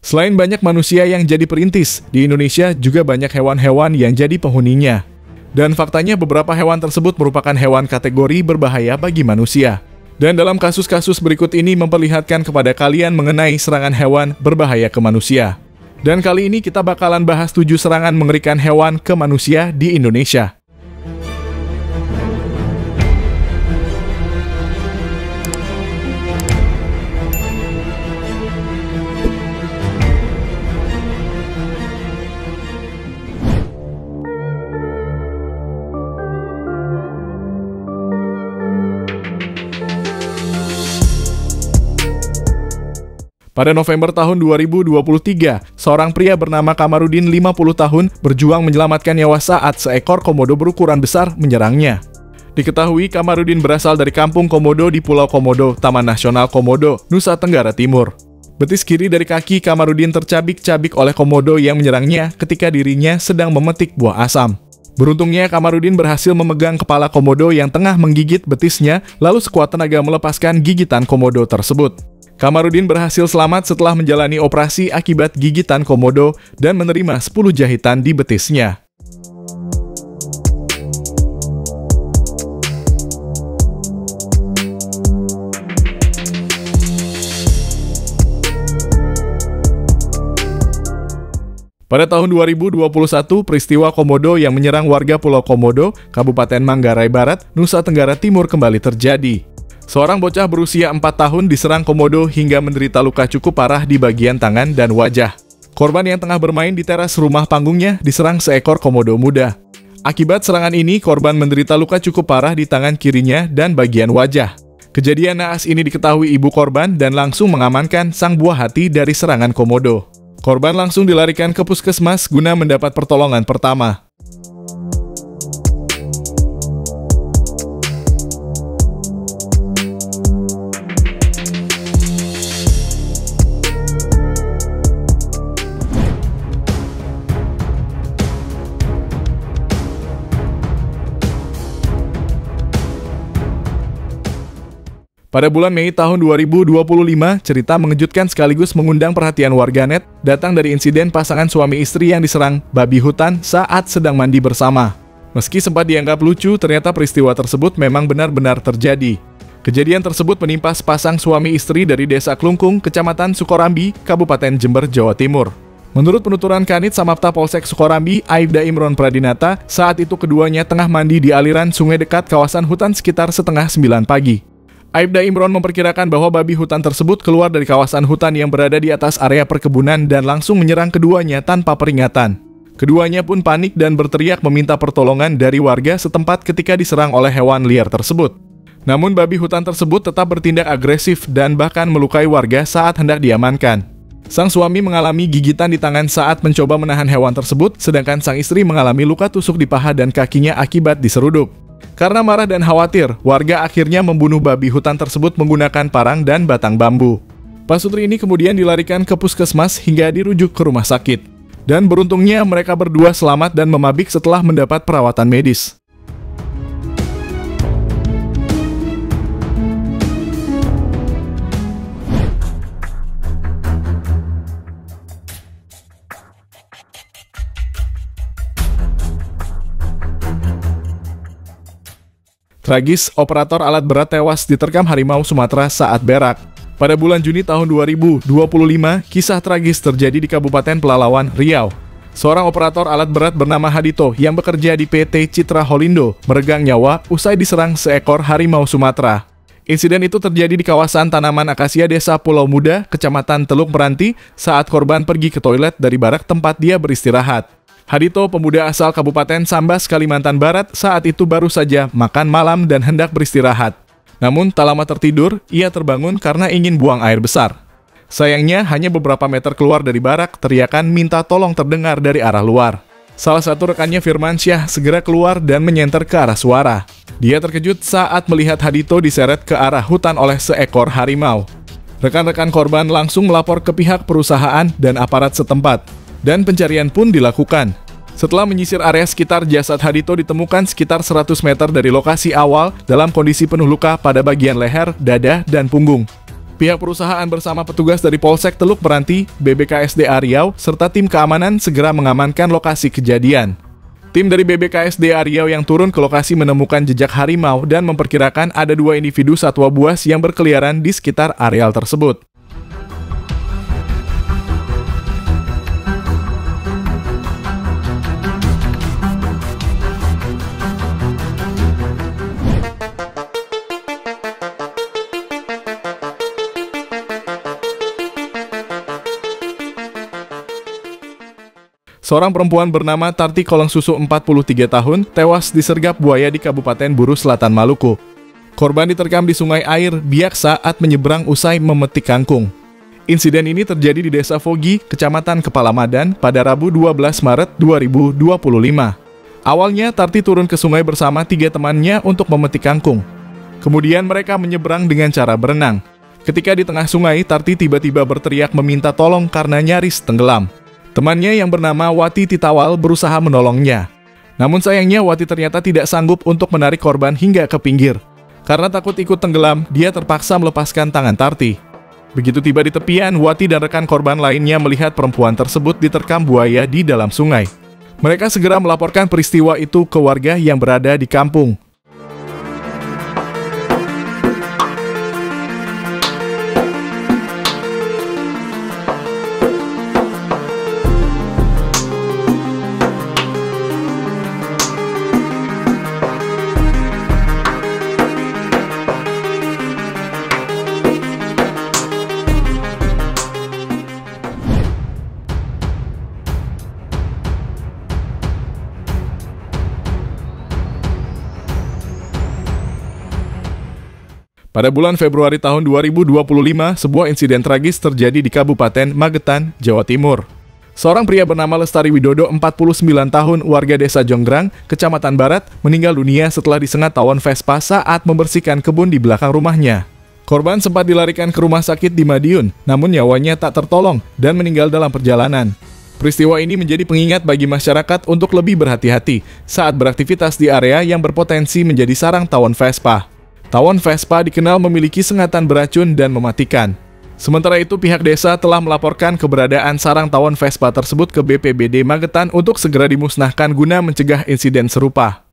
Selain banyak manusia yang jadi perintis, di Indonesia juga banyak hewan-hewan yang jadi penghuninya. Dan faktanya beberapa hewan tersebut merupakan hewan kategori berbahaya bagi manusia. Dan dalam kasus-kasus berikut ini memperlihatkan kepada kalian mengenai serangan hewan berbahaya ke manusia. Dan kali ini kita bakalan bahas 7 serangan mengerikan hewan ke manusia di Indonesia. Pada November tahun 2023, seorang pria bernama Kamarudin 50 tahun berjuang menyelamatkan nyawa saat seekor komodo berukuran besar menyerangnya. Diketahui Kamarudin berasal dari kampung Komodo di Pulau Komodo, Taman Nasional Komodo, Nusa Tenggara Timur. Betis kiri dari kaki Kamarudin tercabik-cabik oleh komodo yang menyerangnya ketika dirinya sedang memetik buah asam. Beruntungnya Kamarudin berhasil memegang kepala komodo yang tengah menggigit betisnya, lalu sekuat tenaga melepaskan gigitan komodo tersebut. Kamarudin berhasil selamat setelah menjalani operasi akibat gigitan komodo dan menerima 10 jahitan di betisnya. Pada tahun 2021, peristiwa komodo yang menyerang warga Pulau Komodo, Kabupaten Manggarai Barat, Nusa Tenggara Timur kembali terjadi. Seorang bocah berusia 4 tahun diserang komodo hingga menderita luka cukup parah di bagian tangan dan wajah. Korban yang tengah bermain di teras rumah panggungnya diserang seekor komodo muda. Akibat serangan ini, korban menderita luka cukup parah di tangan kirinya dan bagian wajah. Kejadian naas ini diketahui ibu korban dan langsung mengamankan sang buah hati dari serangan komodo. Korban langsung dilarikan ke puskesmas guna mendapat pertolongan pertama. Pada bulan Mei tahun 2025, cerita mengejutkan sekaligus mengundang perhatian warganet datang dari insiden pasangan suami istri yang diserang babi hutan saat sedang mandi bersama. Meski sempat dianggap lucu, ternyata peristiwa tersebut memang benar-benar terjadi. Kejadian tersebut menimpa sepasang suami istri dari Desa Klungkung, Kecamatan Sukorambi, Kabupaten Jember, Jawa Timur. Menurut penuturan Kanit Samapta Polsek Sukorambi, Aibda Imron Pradinata, saat itu keduanya tengah mandi di aliran sungai dekat kawasan hutan sekitar setengah 9 pagi. Aibda Imron memperkirakan bahwa babi hutan tersebut keluar dari kawasan hutan yang berada di atas area perkebunan dan langsung menyerang keduanya tanpa peringatan. Keduanya pun panik dan berteriak meminta pertolongan dari warga setempat ketika diserang oleh hewan liar tersebut. Namun babi hutan tersebut tetap bertindak agresif dan bahkan melukai warga saat hendak diamankan. Sang suami mengalami gigitan di tangan saat mencoba menahan hewan tersebut, sedangkan sang istri mengalami luka tusuk di paha dan kakinya akibat diseruduk. Karena marah dan khawatir, warga akhirnya membunuh babi hutan tersebut menggunakan parang dan batang bambu. Pasutri ini kemudian dilarikan ke puskesmas hingga dirujuk ke rumah sakit. Dan beruntungnya mereka berdua selamat dan memabik setelah mendapat perawatan medis. Tragis, operator alat berat tewas diterkam harimau Sumatera saat berak. Pada bulan Juni tahun 2025, kisah tragis terjadi di Kabupaten Pelalawan, Riau. Seorang operator alat berat bernama Hadito yang bekerja di PT Citra Holindo meregang nyawa usai diserang seekor harimau Sumatera. Insiden itu terjadi di kawasan tanaman akasia Desa Pulau Muda, Kecamatan Teluk Meranti, saat korban pergi ke toilet dari barak tempat dia beristirahat. Hadito, pemuda asal Kabupaten Sambas, Kalimantan Barat, saat itu baru saja makan malam dan hendak beristirahat. Namun, tak lama tertidur, ia terbangun karena ingin buang air besar. Sayangnya, hanya beberapa meter keluar dari barak, teriakan minta tolong terdengar dari arah luar. Salah satu rekannya, Firmansyah, segera keluar dan menyenter ke arah suara. Dia terkejut saat melihat Hadito diseret ke arah hutan oleh seekor harimau. Rekan-rekan korban langsung melapor ke pihak perusahaan dan aparat setempat. Dan pencarian pun dilakukan. Setelah menyisir area sekitar, jasad Hadito ditemukan sekitar 100 meter dari lokasi awal dalam kondisi penuh luka pada bagian leher, dada, dan punggung. Pihak perusahaan bersama petugas dari Polsek Teluk Meranti, BBKSDA Riau, serta tim keamanan segera mengamankan lokasi kejadian. Tim dari BBKSDA Riau yang turun ke lokasi menemukan jejak harimau dan memperkirakan ada 2 individu satwa buas yang berkeliaran di sekitar areal tersebut. Seorang perempuan bernama Tarti Kolongsusu 43 tahun tewas disergap buaya di Kabupaten Buru Selatan, Maluku. Korban diterkam di sungai air Biak saat menyeberang usai memetik kangkung. Insiden ini terjadi di Desa Fogi, Kecamatan Kepala Madan pada Rabu 12 Maret 2025. Awalnya Tarti turun ke sungai bersama 3 temannya untuk memetik kangkung. Kemudian mereka menyeberang dengan cara berenang. Ketika di tengah sungai, Tarti tiba-tiba berteriak meminta tolong karena nyaris tenggelam. Temannya yang bernama Wati Titawal berusaha menolongnya. Namun sayangnya Wati ternyata tidak sanggup untuk menarik korban hingga ke pinggir. Karena takut ikut tenggelam, dia terpaksa melepaskan tangan Tarti. Begitu tiba di tepian, Wati dan rekan korban lainnya melihat perempuan tersebut diterkam buaya di dalam sungai. Mereka segera melaporkan peristiwa itu ke warga yang berada di kampung. Pada bulan Februari tahun 2025, sebuah insiden tragis terjadi di Kabupaten Magetan, Jawa Timur. Seorang pria bernama Lestari Widodo, 49 tahun, warga Desa Jonggrang, Kecamatan Barat, meninggal dunia setelah disengat tawon Vespa saat membersihkan kebun di belakang rumahnya. Korban sempat dilarikan ke rumah sakit di Madiun, namun nyawanya tak tertolong dan meninggal dalam perjalanan. Peristiwa ini menjadi pengingat bagi masyarakat untuk lebih berhati-hati saat beraktivitas di area yang berpotensi menjadi sarang tawon Vespa. Tawon Vespa dikenal memiliki sengatan beracun dan mematikan. Sementara itu, pihak desa telah melaporkan keberadaan sarang tawon Vespa tersebut ke BPBD Magetan untuk segera dimusnahkan guna mencegah insiden serupa.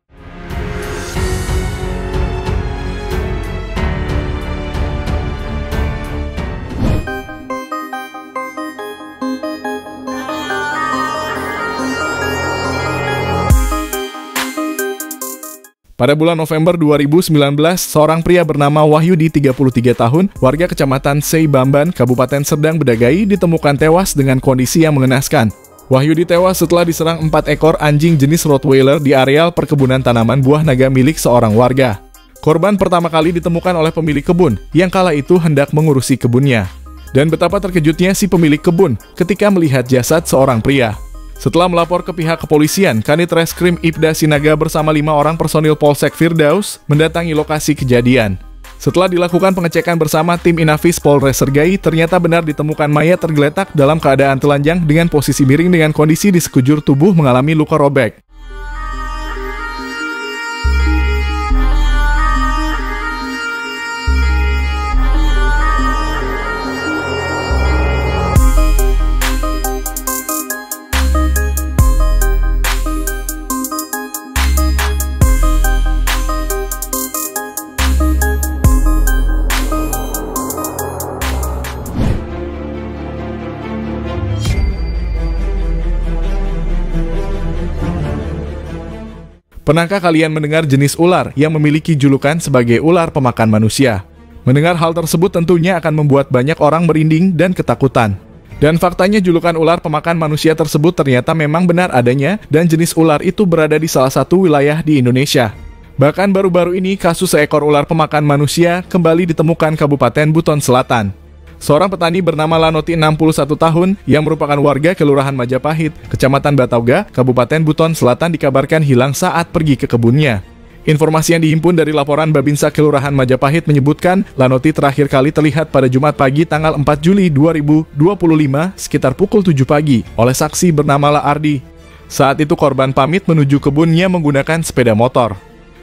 Pada bulan November 2019, seorang pria bernama Wahyudi, 33 tahun, warga Kecamatan Seibamban, Kabupaten Serdang Bedagai, ditemukan tewas dengan kondisi yang mengenaskan. Wahyudi tewas setelah diserang 4 ekor anjing jenis Rottweiler di areal perkebunan tanaman buah naga milik seorang warga. Korban pertama kali ditemukan oleh pemilik kebun, yang kala itu hendak mengurusi kebunnya. Dan betapa terkejutnya si pemilik kebun ketika melihat jasad seorang pria. Setelah melapor ke pihak kepolisian, Kanit Reskrim Ibda Sinaga bersama 5 orang personil Polsek Firdaus mendatangi lokasi kejadian. Setelah dilakukan pengecekan bersama tim Inafis Polres Sergai, ternyata benar ditemukan mayat tergeletak dalam keadaan telanjang dengan posisi miring dengan kondisi di sekujur tubuh mengalami luka robek. Pernahkah kalian mendengar jenis ular yang memiliki julukan sebagai ular pemakan manusia? Mendengar hal tersebut tentunya akan membuat banyak orang merinding dan ketakutan. Dan faktanya julukan ular pemakan manusia tersebut ternyata memang benar adanya dan jenis ular itu berada di salah satu wilayah di Indonesia. Bahkan baru-baru ini kasus seekor ular pemakan manusia kembali ditemukan Kabupaten Buton Selatan. Seorang petani bernama Lanoti, 61 tahun, yang merupakan warga Kelurahan Majapahit, Kecamatan Batauga, Kabupaten Buton Selatan dikabarkan hilang saat pergi ke kebunnya. Informasi yang dihimpun dari laporan Babinsa Kelurahan Majapahit menyebutkan Lanoti terakhir kali terlihat pada Jumat pagi tanggal 4 Juli 2025 sekitar pukul 7 pagi oleh saksi bernama La Ardi. Saat itu korban pamit menuju kebunnya menggunakan sepeda motor.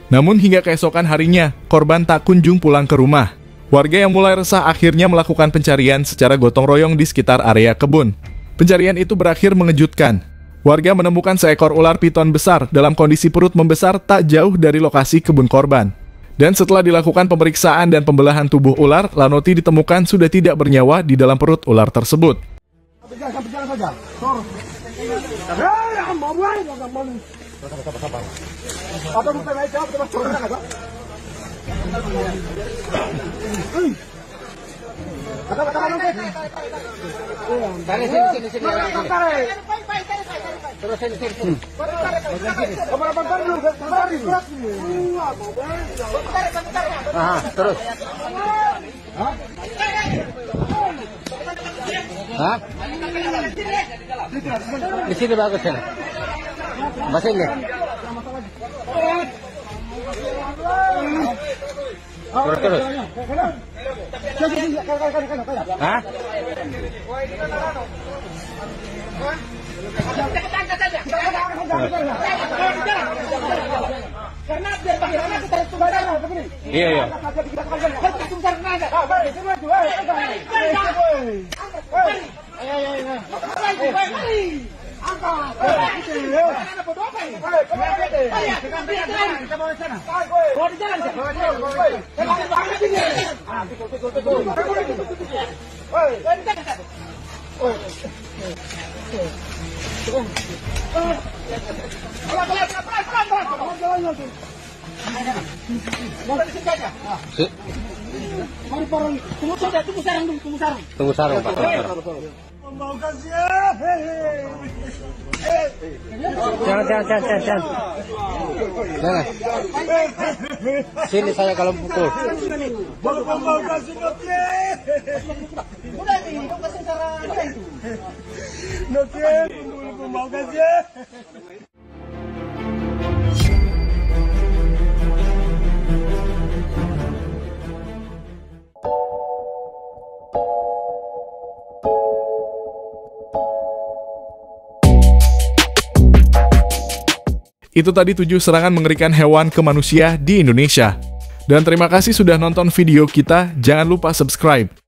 Namun hingga keesokan harinya, korban tak kunjung pulang ke rumah. Warga yang mulai resah akhirnya melakukan pencarian secara gotong royong di sekitar area kebun. Pencarian itu berakhir mengejutkan. Warga menemukan seekor ular piton besar dalam kondisi perut membesar tak jauh dari lokasi kebun korban. Dan setelah dilakukan pemeriksaan dan pembelahan tubuh ular, Lanoti ditemukan sudah tidak bernyawa di dalam perut ular tersebut. Terus. Hah? Di sini bagus ya. Masih ini. Terus. Hah? Karena biar bagaimana kita harus tunggu begini. Iya. Tunggu sarung, Pak. Jangan. Sini saya kalau pukul. Itu tadi 7 serangan mengerikan hewan ke manusia di Indonesia. Dan terima kasih sudah nonton video kita, jangan lupa subscribe.